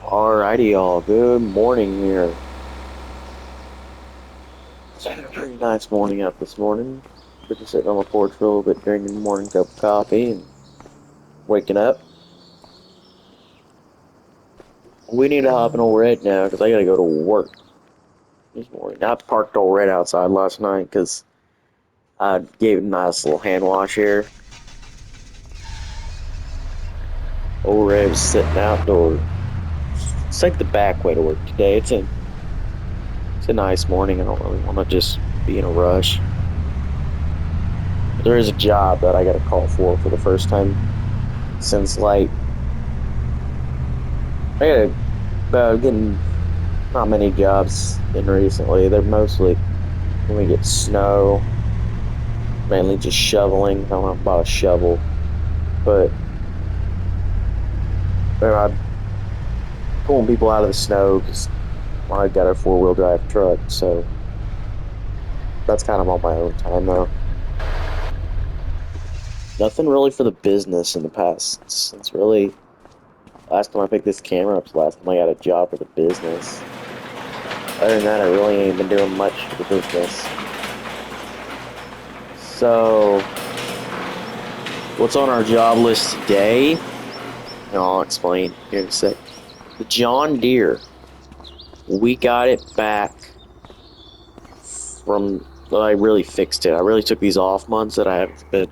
Alrighty, y'all. Good morning here. It's had a pretty nice morning up this morning. Been sitting on the porch for a little bit, drinking the morning cup of coffee and waking up. We need to hop in old red now because I gotta go to work this morning. I parked old red outside last night because I gave it a nice little hand wash here. Old red was sitting outdoors. It's like the back way to work today. It's a nice morning. I don't really want to just be in a rush. There is a job that I got to call for the first time since like I got getting not many jobs in recently. They're mostly when we get snow, mainly just shoveling. I don't know about a shovel, but I'm pulling people out of the snow because I got a four-wheel drive truck, so that's kind of on my own time though. Nothing really for the business in the past since really last time I picked this camera up was the last time I got a job for the business. Other than that, I really ain't been doing much for the business. So, what's on our job list today? I'll explain here in a sec. The John Deere. We got it back from. Well, I really fixed it. I really took these off months that I haven't been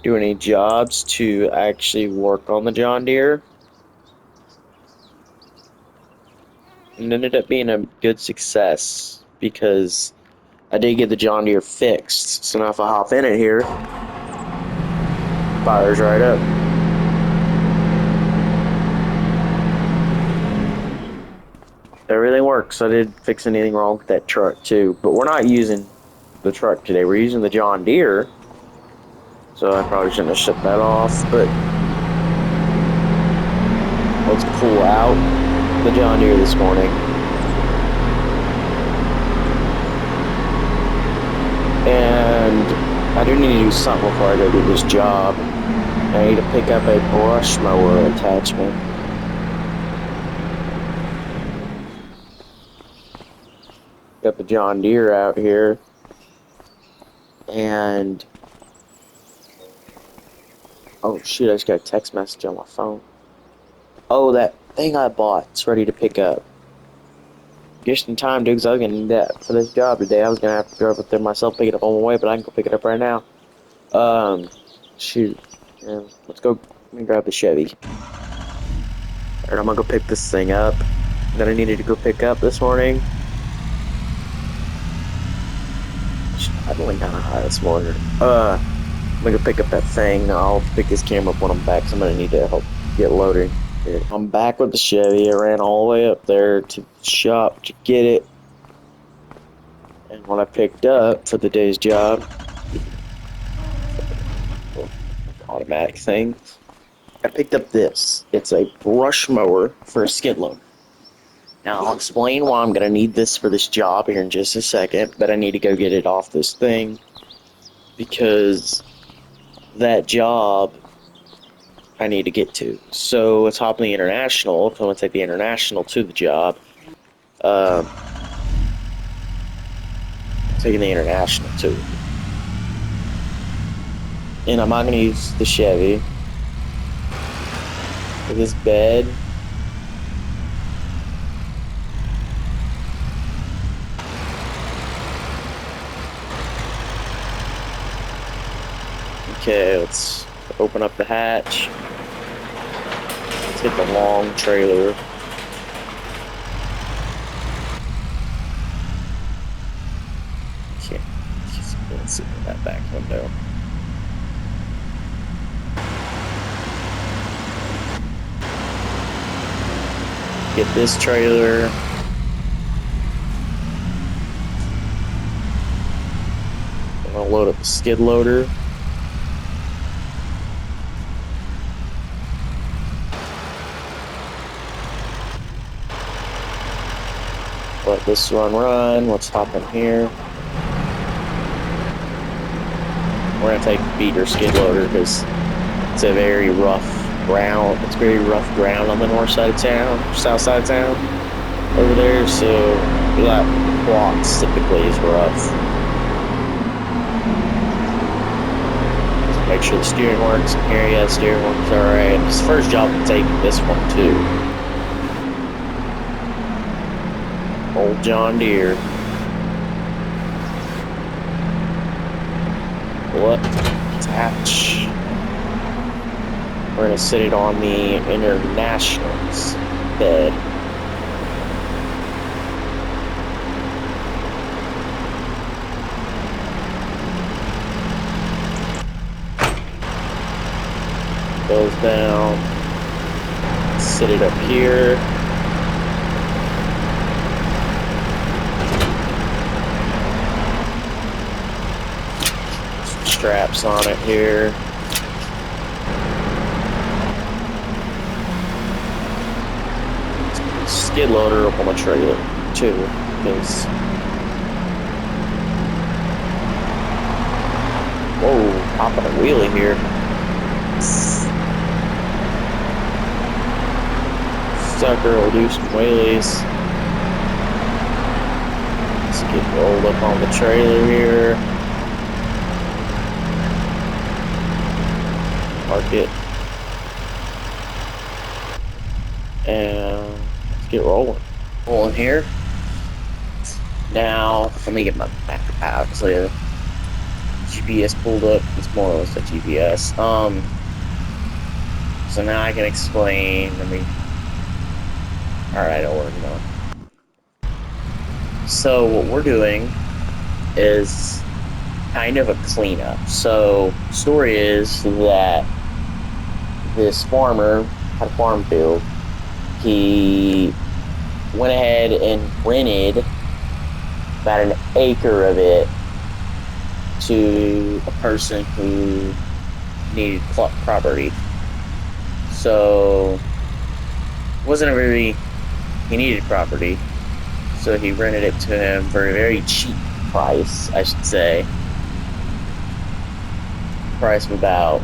doing any jobs to actually work on the John Deere. And it ended up being a good success because I did get the John Deere fixed. So now if I hop in it here, fires right up. Everything works. I didn't fix anything wrong with that truck too. But we're not using the truck today. We're using the John Deere. So I probably shouldn't have shut that off. But let's pull out the John Deere this morning. And I do need to do something before I go do this job. I need to pick up a brush mower attachment. Got the John Deere out here. And oh shoot, I just got a text message on my phone. Oh, that thing I bought, it's ready to pick up. Just in time, dude, because I was going to need that for this job today. I was going to have to drive up there myself, pick it up on my way, but I can go pick it up right now. Shoot. Yeah, let's go. Let me grab the Chevy. Alright, I'm going to go pick this thing up that I needed to go pick up this morning. It's idling kind of high this morning. I'm going to go pick up that thing. I'll pick this camera up when I'm back, because I'm going to need to help get loading. I'm back with the Chevy. I ran all the way up there to the shop to get it. And what I picked up for the day's job, automatic thing, I picked up this. It's a brush mower for a skid loader. Now I'll explain why I'm going to need this for this job here in just a second, but I need to go get it off this thing because that job I need to get to. So let's hop in the International. If I want to take the International to the job, taking the International too. And I'm not going to use the Chevy for this bed. Okay, let's open up the hatch. Let's get the long trailer. Can't see in that back window. Get this trailer. I'm gonna load up the skid loader. Let this run. Let's hop in here. We're gonna take the beater skid loader because it's a very rough ground. It's very rough ground on the north side of town, south side of town over there. So that blocks typically is rough. Make sure the steering works. Here, yeah, the steering works all right. It's the first job I'm taking this one too. Old John Deere. What? Attach. We're gonna sit it on the Internationals bed. Goes down. Sit it up here. Some straps on it here. Skid loader up on the trailer too, because whoa, hopping a wheelie here. Sucker will do some wheelies. Let's get rolled up on the trailer here. Park it. And let's get rolling. Rolling here. Now, let me get my map out. So the GPS pulled up. It's more or less a GPS. So now I can explain. Alright, I'll work it on. So what we're doing is kind of a cleanup. So story is that this farmer had a farm field. He went ahead and rented about an acre of it to a person who needed property. So he needed property, so he rented it to him for a very cheap price, I should say. Price of about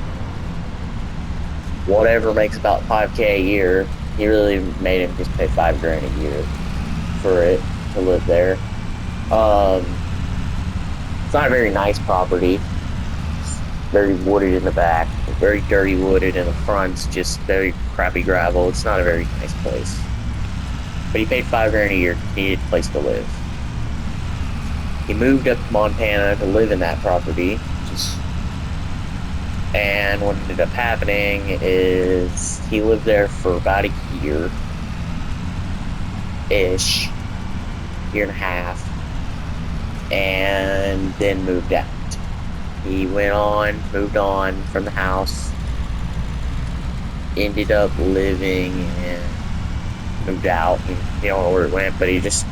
whatever makes about $5,000 a year. He really made him just pay $5,000 a year for it to live there. It's not a very nice property. It's very wooded in the back, very dirty wooded in the front. It's just very crappy gravel. It's not a very nice place. But he paid $5,000 a year. He needed a place to live. He moved up to Montana to live in that property. And what ended up happening is he lived there for about a year-ish, year and a half, and then moved out. He moved on from the house, ended up living and moved out. And you don't know where it went, but he just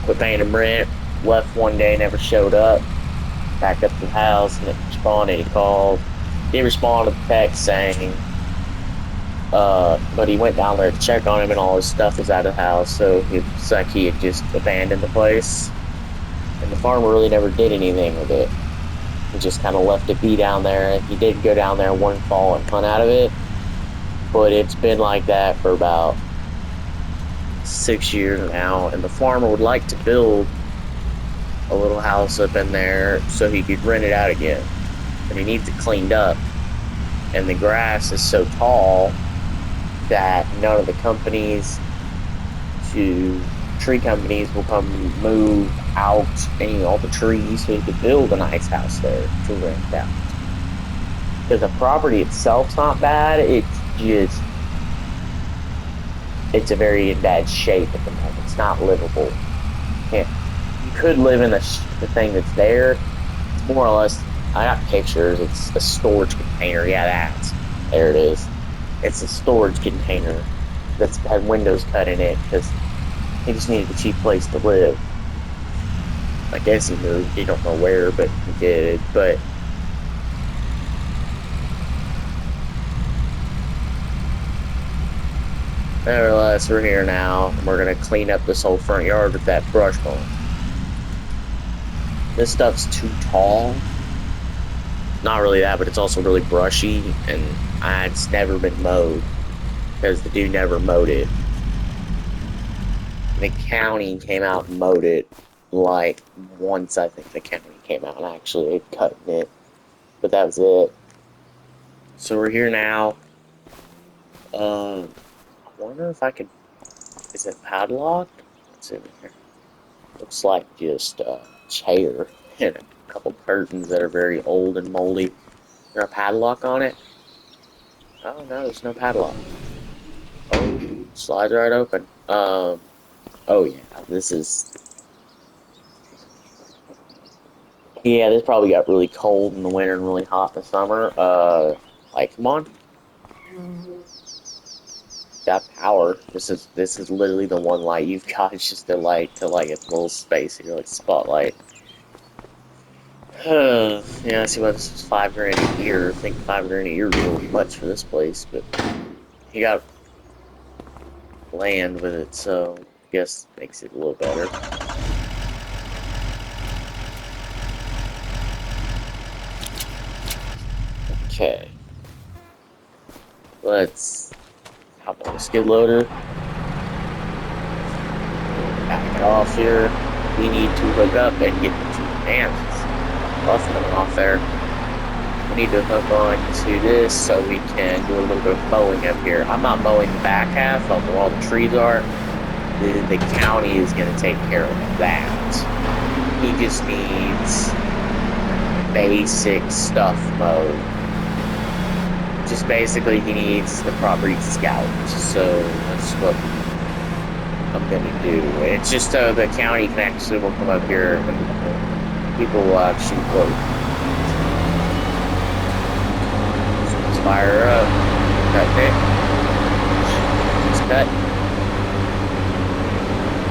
quit paying him rent, left one day, never showed up, back up to the house, and it responded. He called. He responded to the text saying, but he went down there to check on him and all his stuff was out of the house, so it's like he had just abandoned the place. And the farmer really never did anything with it. He just kind of left it be down there. He did go down there one fall and hunt out of it, but it's been like that for about 6 years now, and the farmer would like to build a little house up in there so he could rent it out again. And he needs it cleaned up, and the grass is so tall that none of the tree companies will come move out all the trees so he could build a nice house there to rent out. Because the property itself's not bad, it's a very bad shape at the moment. It's not livable. You could live in the thing that's there. It's more or less, I got pictures. It's a storage container. Yeah, there it is. It's a storage container that's had windows cut in it because he just needed a cheap place to live. I guess he moved. He don't know where, but he did. But nevertheless, we're here now, and we're gonna clean up this whole front yard with that brush mower. This stuff's too tall not really that, but it's also really brushy, and it's never been mowed because the dude never mowed it. The county came out and mowed it like once. I think the county came out and actually cutting it, but that was it. So we're here now. I wonder if I could. Is it padlocked? What's in here? Looks like just a chair and a couple curtains that are very old and moldy. Is there a padlock on it? Oh no, there's no padlock. Oh, slides right open. Oh yeah, this is. Yeah, this probably got really cold in the winter and really hot in the summer. Like, come on, got power. This is literally the one light you've got. It's just a light to like a little space here, like spotlight. Yeah, see what this is $5 grand a year. I think $5 grand a year is really much for this place, but you got land with it, so I guess makes it a little better. Okay. Let's hop on the skid loader. Back it off here. We need to hook up and get to maintance. Coming off there. We need to hook on to this so we can do a little bit of mowing up here. I'm not mowing the back half of where all the trees are. The county is going to take care of that. He just needs basic stuff mowed. Just basically he needs the property scout. So that's what I'm going to do. It's just so the county can actually will come up here and people will actually vote. Fire up. Cut it. Just cut.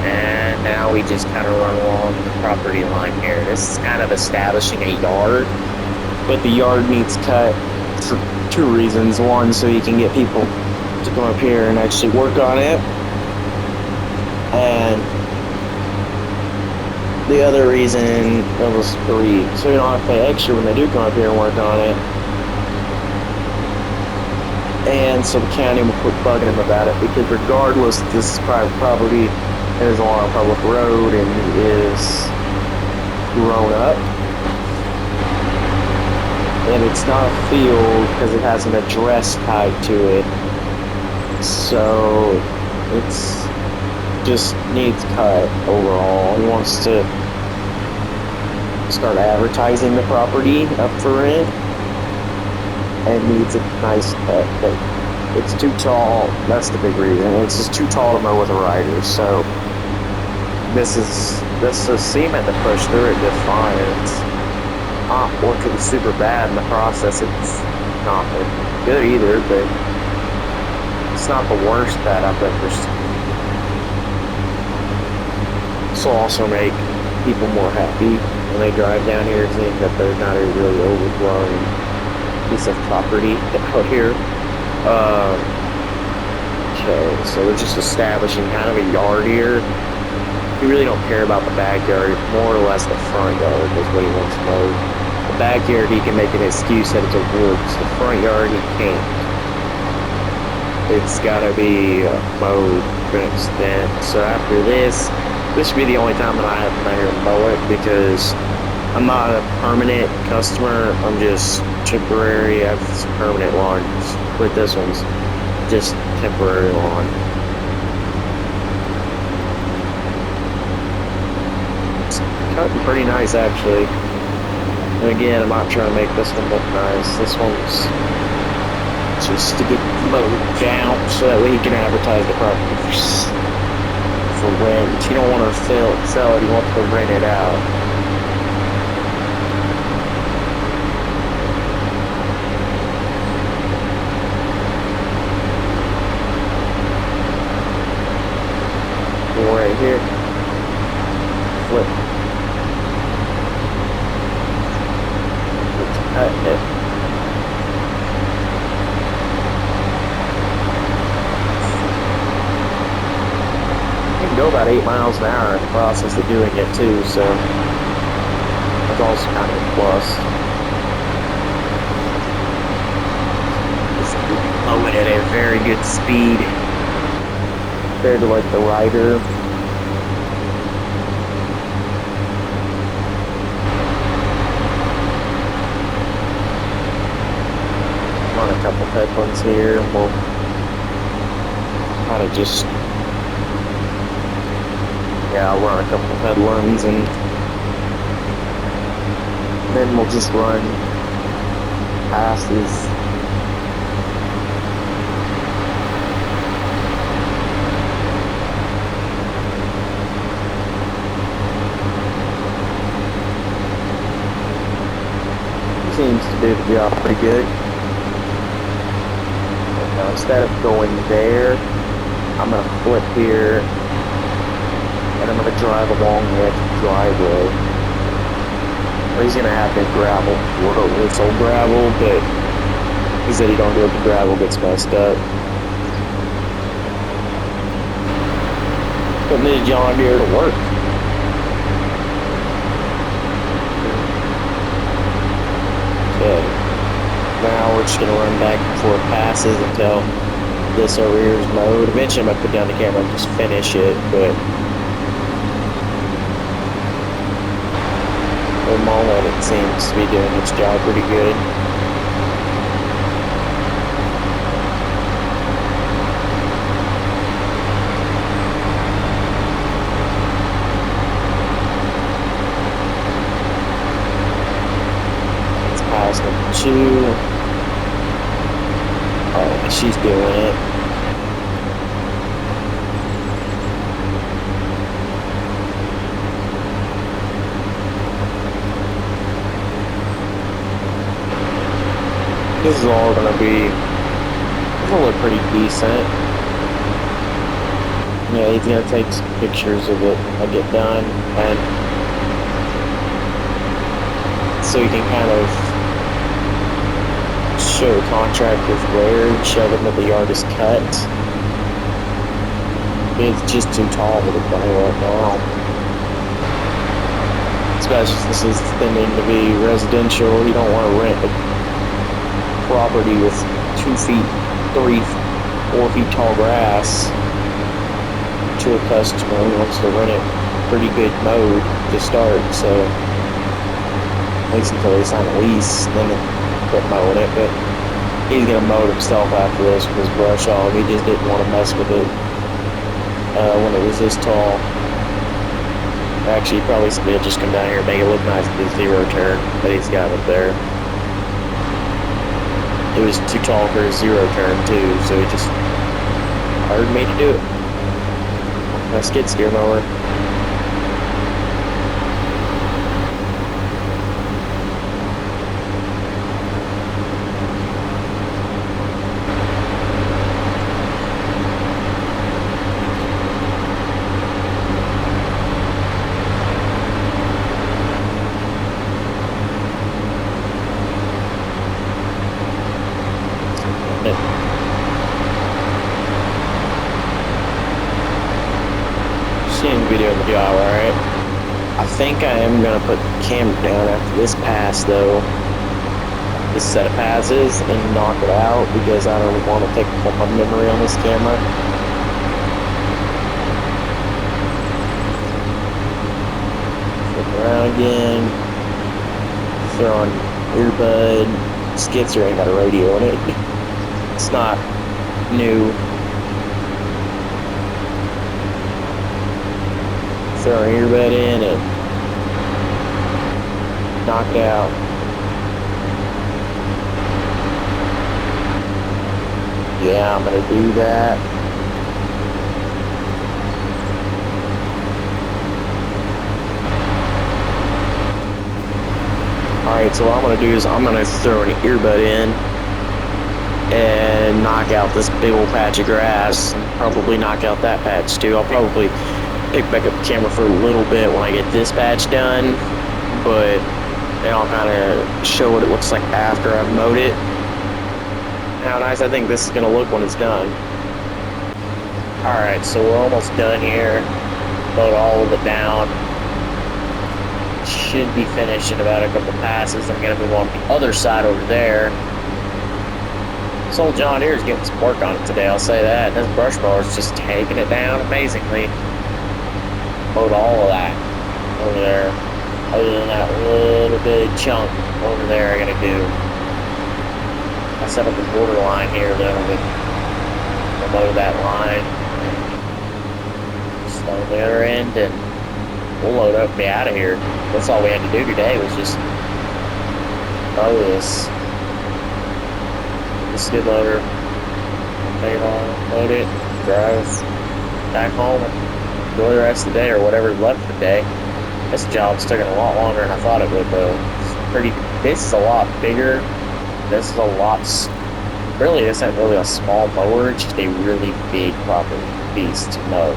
And now we just kind of run along the property line here. This is kind of establishing a yard, but the yard needs cut for two reasons. One, so you can get people to come up here and actually work on it. And the other reason, that was three, so you don't have to pay extra when they do come up here and work on it. And so the county will quit bugging him about it, because regardless, this is private property, it is along a public road, and he is grown up. And it's not a field because it has an address tied to it. So it's just needs cut overall. He wants to start advertising the property up for rent, and needs a nice cut, but it's too tall. That's the big reason. It's just too tall to mow with a rider. So this is cement to push through it just fine. It's not working super bad in the process. It's not good either, but it's not the worst that I've ever seen. This will also make people more happy when they drive down here, seeing that there's not a really overgrown piece of property out here. Okay, so we're just establishing kind of a yard here. We really don't care about the backyard, more or less the front yard is what he wants mowed. The backyard, he can make an excuse that it's a woods. The front yard, he can't. It's gotta be mowed to an extent. So after this should be the only time that I have to come out here and mow it, because I'm not a permanent customer. I'm just temporary. I have some permanent lawns, but this one's just temporary lawn. It's cutting pretty nice, actually. And again, I'm not trying to make this one look nice. This one's just to get mowed down so that way he can advertise the property for rent. You don't want to sell it. You want to rent it out. Right here. Flip. Let's cut it. You can go about 8 miles an hour in the process of doing it too, so that's also kind of a plus. mowing at a very good speed compared to like the rider. Run a couple headlands here, and we'll kind of just, yeah, I'll run a couple headlands, and then we'll just run passes. Seems to do the job pretty good. Now instead of going there, I'm going to flip here, and I'm going to drive along the edge of the driveway. Well, he's going to have to gravel, work over this old gravel, but he said he don't do it if the gravel gets messed up. Putting this John Deere to work. Okay. Now we're just going to run back and forth passes until this over here is mowed. Eventually I'm going to put down the camera and just finish it, but for the moment it seems to be doing its job pretty good. It's pass number 2. Oh, she's doing it. This is all going to be, it's going to look pretty decent. Yeah, he's going to take some pictures of it when I get done, and so you can kind of show contractors where and show them that the yard is cut. It's just too tall for the play right now. Especially since this is tending to be residential. You don't want to rent a property with 2 feet, 3, 4 feet tall grass to a customer who wants to rent it pretty good mowed to start. So at least until they sign a lease, then quit mowing it. But he's gonna mow it himself after this with his brush hog. He just didn't want to mess with it when it was this tall. Actually, probably somebody will just come down here and make it look nice with the 0 turn that he's got up there. It was too tall for his 0 turn too, so he just hired me to do it. A skid steer mower. Video of the job, alright. I think I am gonna put the camera down after this pass though. This set of passes and knock it out because I don't want to take up my memory on this camera. Flip around again. Throw on earbud. Skitzer ain't got a radio in it. It's not new. Throw our earbud in and knock it out. Yeah, I'm gonna do that. Alright, so what I'm gonna do is I'm gonna throw an earbud in and knock out this big old patch of grass, and probably knock out that patch too. I'll probably pick back up the camera for a little bit when I get this patch done, but then I'll kind of show what it looks like after I've mowed it. How nice I think this is going to look when it's done. Alright, so we're almost done here. Mowed all of it down. Should be finished in about a couple passes. I'm going to move on to the other side over there. This old John Deere's getting some work on it today, I'll say that. And this brush mower's just taking it down amazingly. Mowed all of that over there. Other than that little bit of chunk over there I gotta do. I set up a border line here though with mow that line. Just on the other end and we'll load up and be out of here. That's all we had to do today was just mow this. The skid loader, take it on, load it, drive back home, and enjoy the rest of the day or whatever's left of the day. This job's taking a lot longer than I thought it would, though. This is a lot bigger. This is a lot. Really, this isn't really a small mower. It's just a really big proper beast to mow.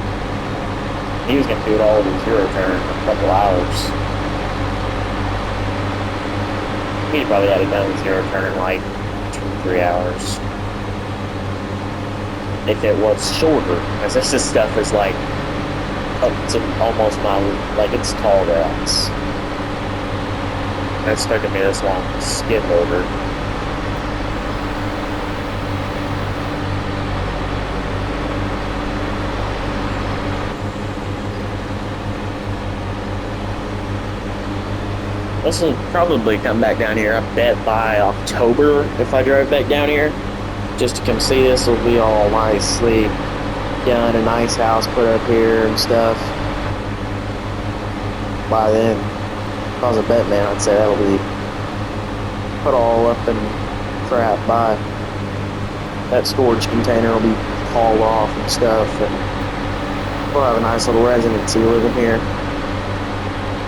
He was gonna do it all with a zero turn in a couple hours. He probably had it done with zero turn in like 2-3 hours. If it was shorter, because this stuff is like up to almost my, like it's tall grass. That's taking me this long to skid loader. This will probably come back down here, I bet, by October if I drive back down here. Just to come see this will be all nicely done, a nice house put up here and stuff. By then, if I was a bet man, I'd say that'll be put all up and crap by. That storage container will be hauled off and stuff, and we'll have a nice little residency living here.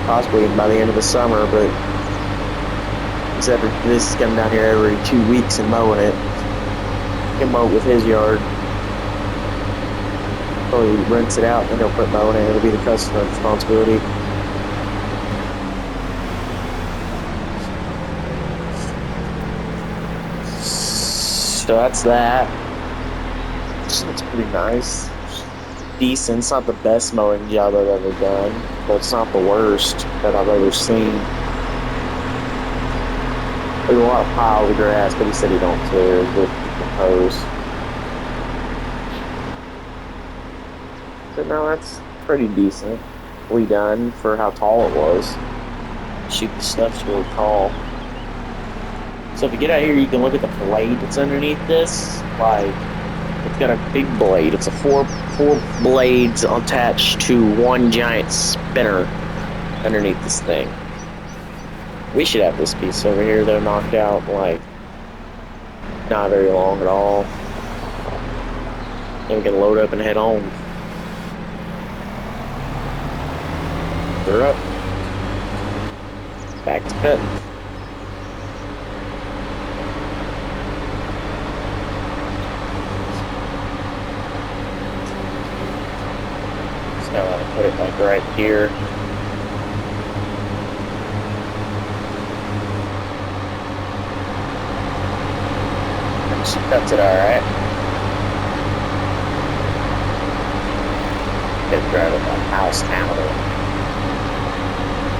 Possibly by the end of the summer, but this is coming down here every 2 weeks and mowing it. Can mow it with his yard. Probably rents it out and he'll put mowing it. It'll be the customer's responsibility. So that's that. It's pretty nice. Decent. It's not the best mowing job I've ever done, but it's not the worst that I've ever seen. There's a lot of piles of grass, but he said he don't care with the hose. But no, that's pretty decently done for how tall it was. Shoot, the stuff's really tall. So if you get out here, you can look at the blade that's underneath this. Like, it's got a big blade. It's a four blades attached to one giant spinner underneath this thing. We should have this piece over here though knocked out, like, not very long at all. Then we can load up and head home. They're up. Back to pit. Now I'm gonna put it like right here. And she cuts it alright. It's driving my house now.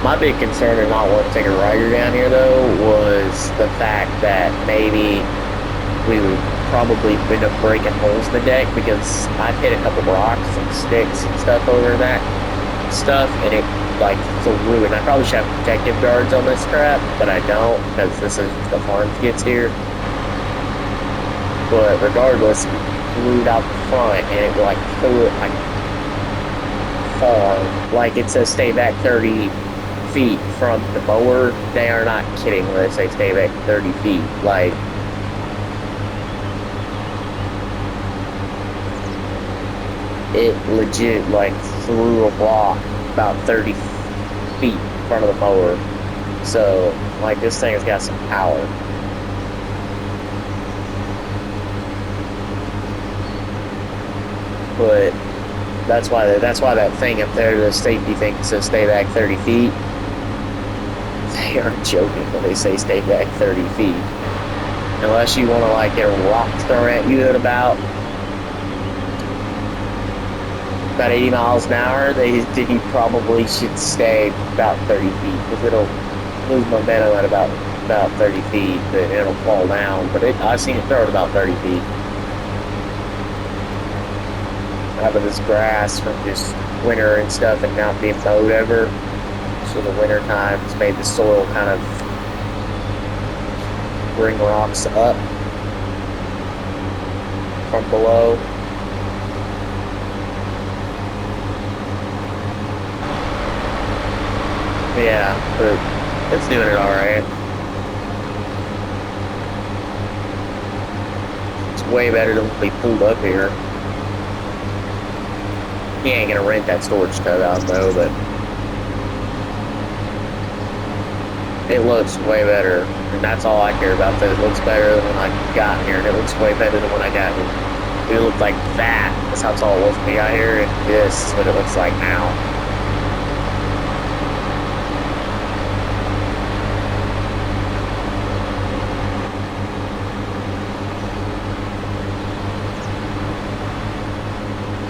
My big concern in not wanting to take a rider down here though was the fact that maybe we would probably end up breaking holes in the deck because I've hit a couple rocks and sticks and stuff over that stuff and it like flew, and I probably should have protective guards on this crap, but I don't because this is the farm gets here. But regardless, it flew out the front and it like flew it like far. Like it says stay back 30 feet from the mower. They are not kidding when they say stay back 30 feet. Like, it legit like threw a block about 30 feet in front of the mower. So like this thing has got some power. But that's why that thing up there, the safety thing says stay back 30 feet. They aren't joking when they say stay back 30 feet. Unless you want to like get a rock thrown at you at about 80 miles an hour, he probably should stay about 30 feet because it'll lose momentum at about about 30 feet, but it'll fall down. But I've seen it throw it about 30 feet. Out of this grass from just winter and stuff and not being mowed ever. So the winter times made the soil kind of bring rocks up from below. Yeah, but it's doing it alright. It's way better than when we pulled up here. He ain't gonna rent that storage tub out though, but it looks way better. And that's all I care about, that it looks better than when I got here, and it looks way better than when I got here. It looked like that. That's how tall it was when we got here, and this is what it looks like now.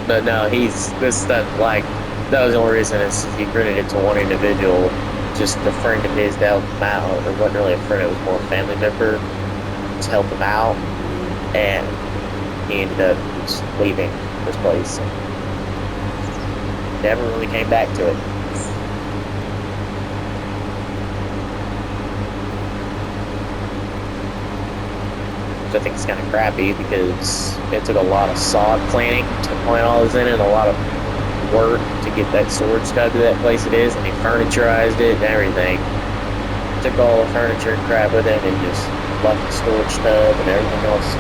But no, this stuff, like, that was the only reason is he rented it to one individual, just a friend of his to help him out. It wasn't really a friend, it was more a family member to help him out, and he ended up just leaving this place. Never really came back to it. Which I think is kind of crappy because it took a lot of sod planting to plant all this in it, a lot of work to get that storage tub to that place it is, and they furniturized it and everything. Took all the furniture and crap with it and just left the storage tub and everything else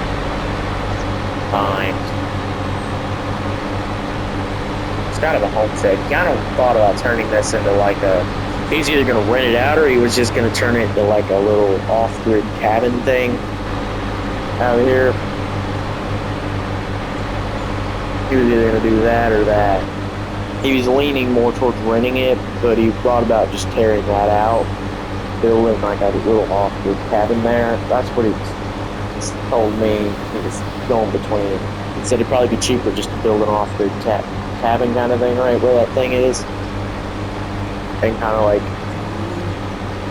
behind. It's kind of a homestead. He kind of thought about turning this into like a, he's either going to rent it out or he was just going to turn it into like a little off-grid cabin thing out here. He was either going to do that or that. He was leaning more towards renting it, but he thought about just tearing that out, building like a little off-grid cabin there. That's what he told me. He was going between. He said it'd probably be cheaper just to build an off-grid cabin kind of thing, right where that thing is, and kind of like,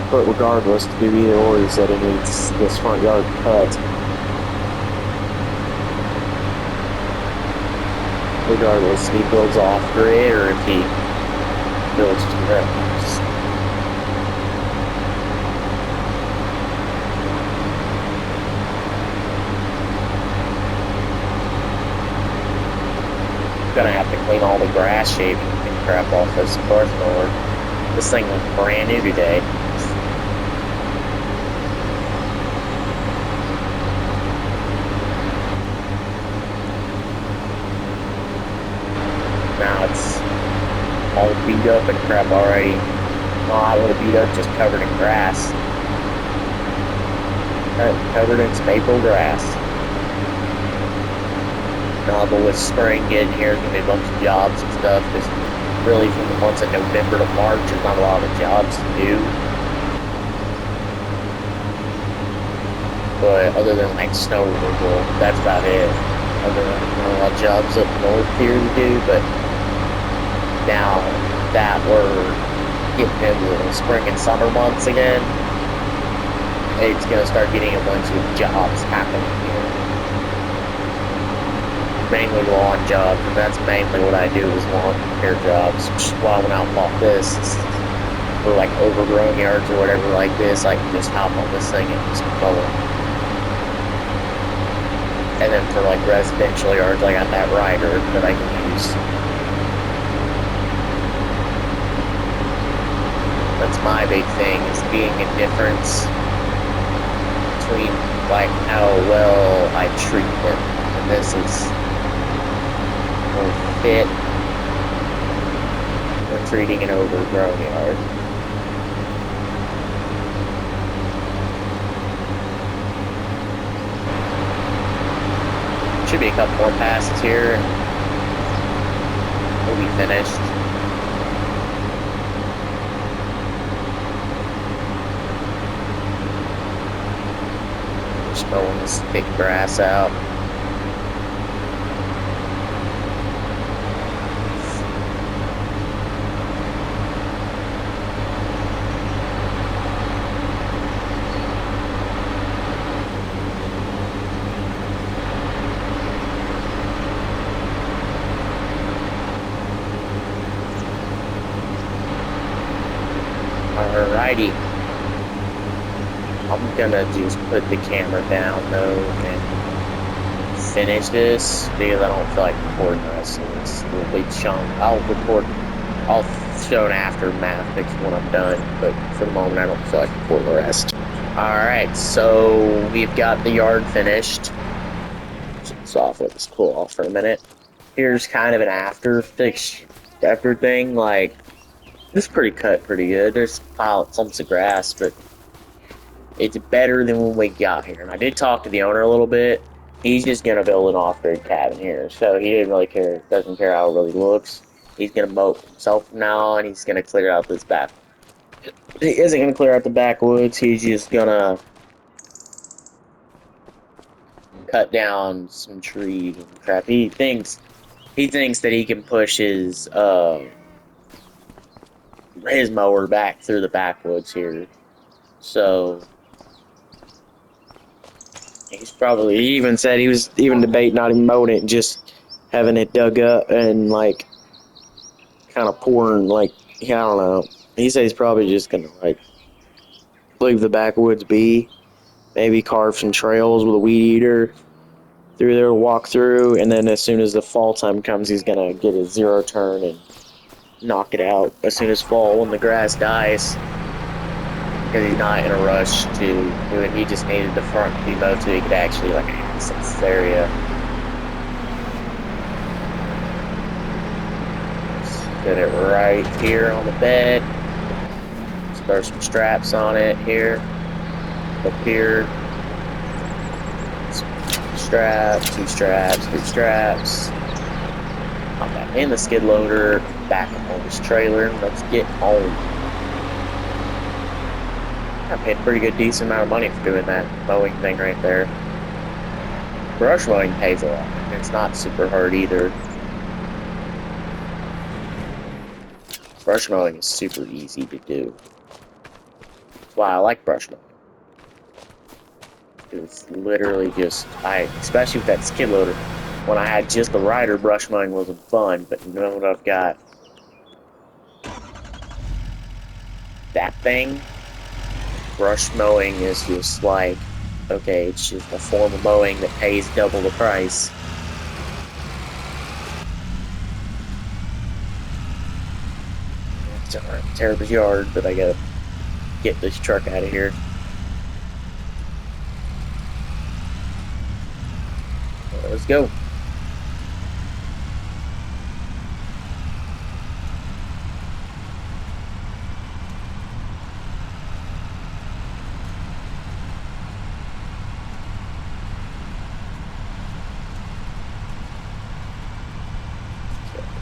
but regardless, to do either or, he said it needs this front yard cut. Regardless, if he builds off grid or if he builds direct. Gonna have to clean all the grass shaving and crap off this birth mower. This thing was brand new today. Now it's all beat up and crap already. Well, I would have beat up, just covered in grass. Covered in maple grass. Now, but with spring getting here, there's gonna be a bunch of jobs and stuff. Because really, from the months of November to March, there's not a lot of jobs to do. But other than like snow removal, that's about it. Other than a lot of jobs up north here to do, but now that we're getting into the spring and summer months again, it's going to start getting a bunch of jobs happening here. Mainly lawn jobs, and that's mainly what I do is lawn repair jobs. Which is why I went out and bought this. For like overgrown yards or whatever like this, I can just hop on this thing and just mow it. And then for like residential yards, I got that rider that I can use. That's my big thing, is being a difference between like how well I treat them. And this is more fit than treating an overgrown yard. Should be a couple more passes here and we'll be finished. Just mowing this big grass out. Alrighty. I'm gonna just put the camera down though and finish this because I don't feel like recording the rest of this little big chunk. I'll show an aftermath picture when I'm done, but for the moment I don't feel like recording the rest. Alright, so we've got the yard finished. Shut this off, let this cool off for a minute. Here's kind of an after thing, like, this is cut pretty good. There's clumps of grass, but it's better than when we got here. And I did talk to the owner a little bit. He's just gonna build an off-grid cabin here, so he didn't really care. Doesn't care how it really looks. He's gonna mow it himself from now on. He's gonna clear out this back. He isn't gonna clear out the backwoods. He's just gonna cut down some trees and crap. He thinks that he can push his mower back through the backwoods here. So he even said he was even debating not even mowing it and just having it dug up and like kind of pouring like, I don't know. He said he's probably just gonna like leave the backwoods be, maybe carve some trails with a weed eater through there to walk through, and then as soon as the fall time comes, he's gonna get his zero turn and knock it out as soon as fall when the grass dies. Because he's not in a rush to do it. He just needed the front to be mowed so he could actually like access this area. Just get it right here on the bed. Just throw some straps on it here. Up here. Straps, two straps, three straps. Pop that in the skid loader. Back up on this trailer. Let's get home. I paid a pretty good decent amount of money for doing that mowing thing right there. Brush mowing pays a lot. It's not super hard either. Brush mowing is super easy to do. That's why I like brush mowing. It's literally just, especially with that skid loader. When I had just the rider, brush mowing wasn't fun, but now that I've got that thing, brush mowing is just like, okay, it's just a form of mowing that pays double the price. It's a terrible yard, but I gotta get this truck out of here. Let's go.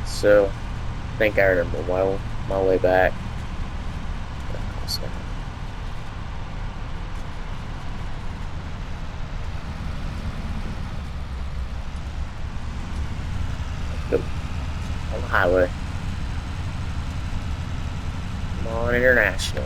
So, I think I remember my way back. Go on the highway. Come on, International.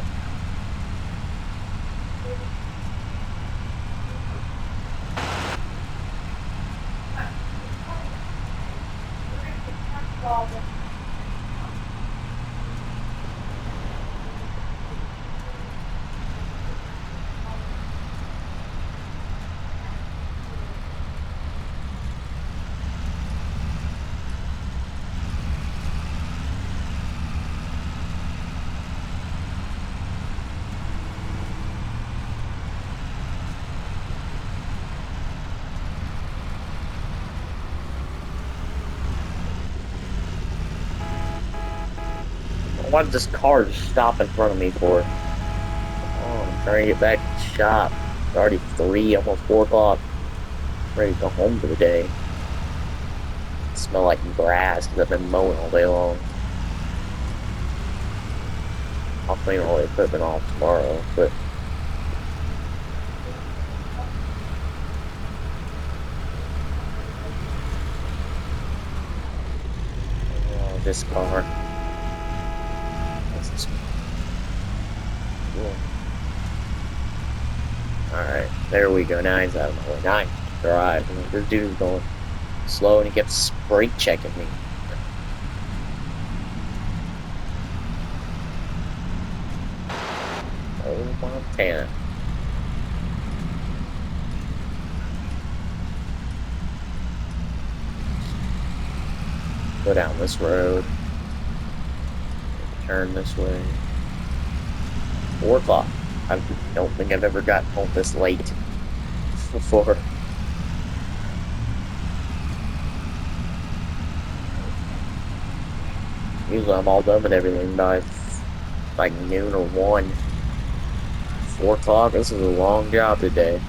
What did this car just stop in front of me for? Oh, I'm trying to get back to the shop. It's already 3, almost 4 o'clock. Ready to go home for the day. I smell like grass because I've been mowing all day long. I'll clean all the equipment off tomorrow, but this car. Alright, there we go. Now he's out of my way. Now I can drive. And this dude's going slow and he kept brake checking me. old Montana. Go down this road. Turn this way. 4 o'clock. I don't think I've ever gotten home this late before. Usually I'm all done with everything by like noon or 1. 4 o'clock, this is a long job today.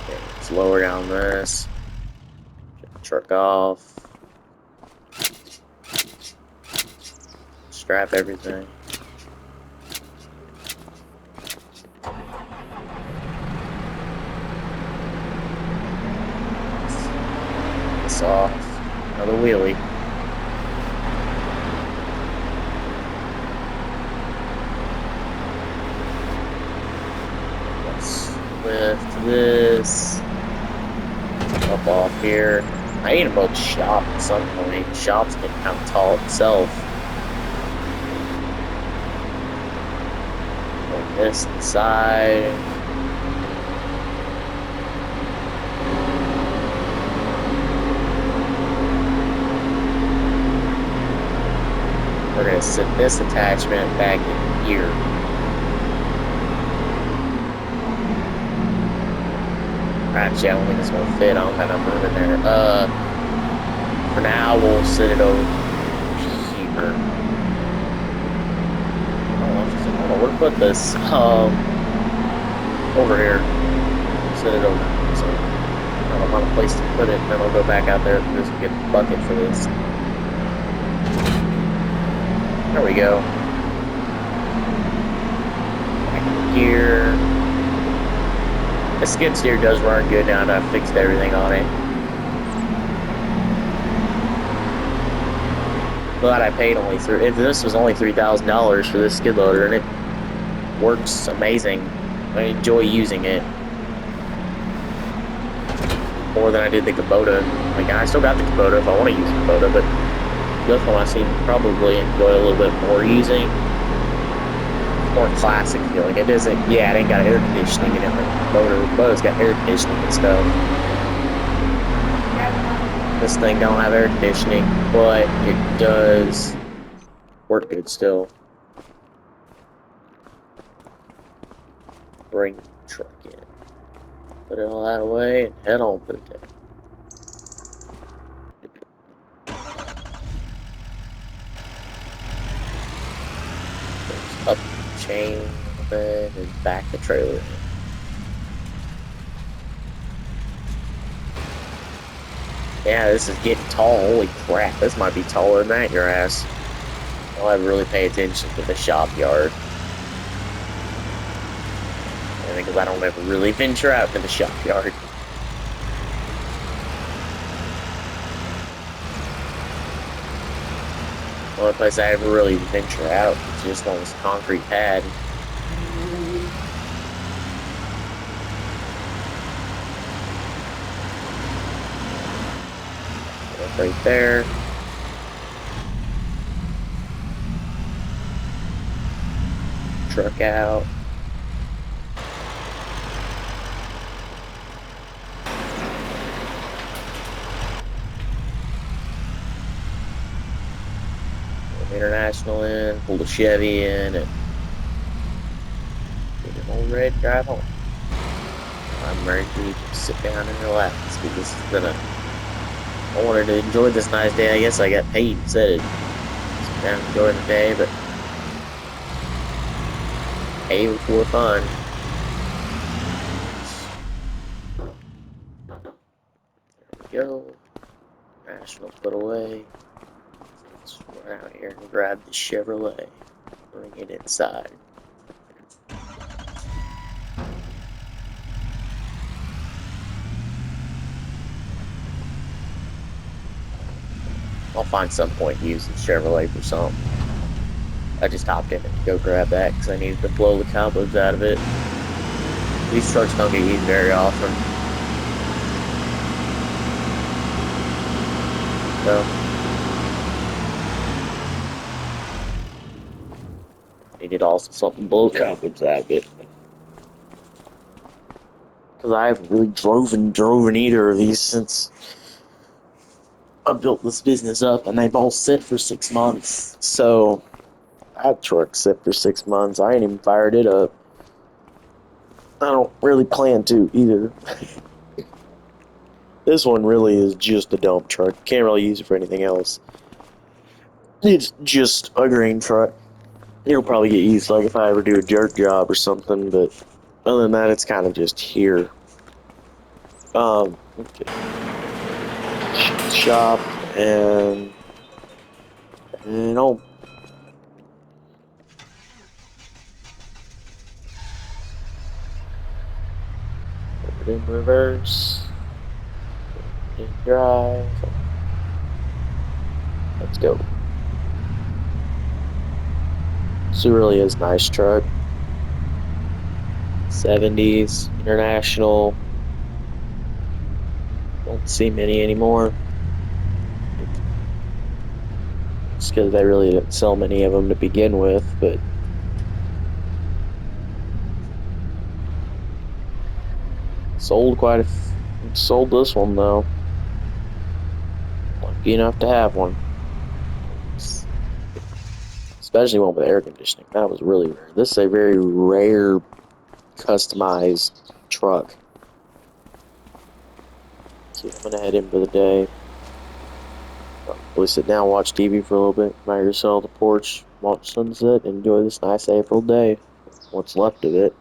Okay, let's lower down this. Get the truck off. Strap everything. Off. Another wheelie. Let's lift this up off here. I need to build a shop at some point. The shop's getting kind of tall itself. Put this inside. We're going to set this attachment back in here. Actually, I don't think it's going to fit. I don't have enough room in there. For now, we'll set it over here. I don't know where to put this. Over here. Set it over. So, I don't have a place to put it, and then I'll go back out there and just get a bucket for this. There we go. Back here. The skid steer does run good now, and I've fixed everything on it. But I paid only this was only $3,000 for this skid loader, and it works amazing. I enjoy using it more than I did the Kubota. Like, I still got the Kubota if I want to use the Kubota, but this one I seem probably enjoy a little bit more using. It's more classic feeling. It isn't, yeah, it ain't got air conditioning in it like the Kubota. The Kubota's got air conditioning and stuff. This thing don't have air conditioning, but it does work good still. Bring the truck in. Put it all that away and head on for the day. Up the chain a little bit and back the trailer in. Yeah, this is getting tall. Holy crap, this might be taller than that, your ass. I'll have to really pay attention to the shop yard. Because I don't ever really venture out to the shop yard. The only place I ever really venture out is just on this concrete pad. Right there. Truck out. International in, pull the Chevy in, and get it all ready to drive home. I'm ready to just sit down and relax because this has been I wanted to enjoy this nice day. I guess I got paid and said it. Sit down and enjoy the day, but pay before fun. There we go. National put away. Let's run out here and grab the Chevrolet. Bring it inside. I'll find some point to use the Chevrolet for something. I just hopped in and go grab that because I needed to blow the cobwebs out of it. These trucks don't get used very often. So needed also something below coverage that bit. Because I haven't really drove in either of these since I built this business up, and they've all sit for 6 months. So I had trucks sit for 6 months. I ain't even fired it up. I don't really plan to either. This one really is just a dump truck. Can't really use it for anything else. It's just a grain truck. It'll probably get used like if I ever do a dirt job or something, but other than that, it's kind of just here. Okay. Shop and home. Put it in reverse. Put it in drive. Let's go. This really is a nice truck. 70s, international. Don't see many anymore. Just because they really didn't sell many of them to begin with, but sold sold this one though. Lucky enough to have one. Especially one with air conditioning. That was really rare. This is a very rare customized truck. So I'm gonna head in for the day. Probably sit down, watch TV for a little bit, might just sit on the porch, watch sunset, enjoy this nice April day. What's left of it.